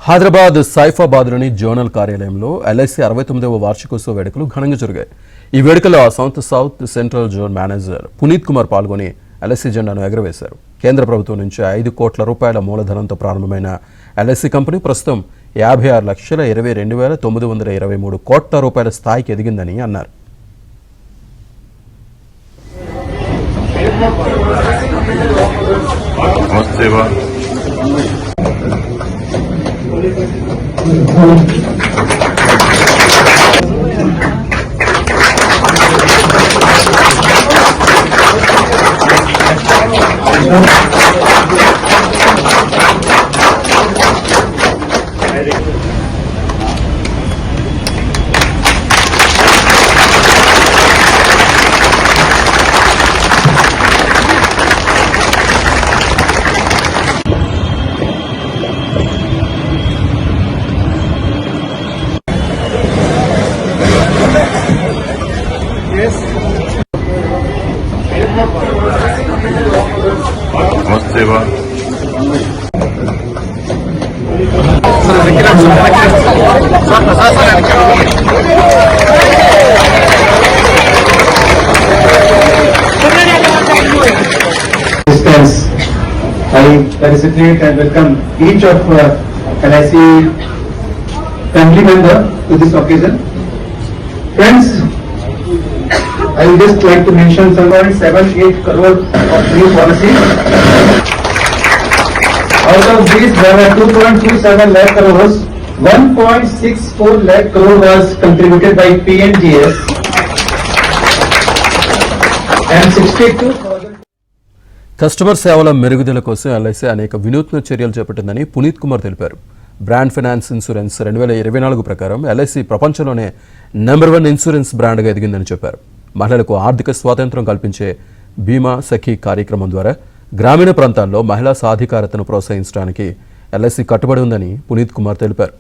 హైదరాబాద్ సైఫాబాద్లోని జోనల్ కార్యాలయంలో ఎల్ఐసి 69వ వార్షికోత్సవ వేడుకలు ఘనంగా జరిగాయి. ఈ వేడుకలో south central zone manager Puneet Kumar పాల్గొని ఎల్ఐసి జెండాను ఎగురవేశారు. కేంద్ర ప్రభుత్వం నుంచి 5 కోట్ల రూపాయల మూలధనంతో ప్రారంభమైన ఎల్ఐసి కంపెనీ ప్రస్తుతం 56,22,923 కోట్ల రూపాయల స్థాయికి ఎదిగిందని అన్నారు. I felicitate and welcome each of LIC family member to this occasion. Friends, I would just like to mention 7.78 crore of new policies. Out of these, there were 2.27 lakh crores. 1.64 lakh crore was contributed by PNGS and 62,000. Customer సేవల మెరుగుదల కోసం LIC అనేక వినూత్న చర్యలు చేపట్టిందని పునీత్ కుమార్ తెలిపారు. Brand finance insurance 2024 ప్రకారం LIC ప్రపంచంలోనే నంబర్ 1 ఇన్సూరెన్స్ బ్రాండ్గా ఎదిగిందని చెప్పారు. మహిళలకు ఆర్థిక స్వాతంత్రం కల్పించే బీమా సఖీ కార్యక్రమం ద్వారా గ్రామీణ ప్రాంతాల్లో మహిళా సాధికారతను ప్రోత్సహించడానికి ఎల్ఐసి కట్టుబడి ఉందని పునీత్ కుమార్ తెలిపారు.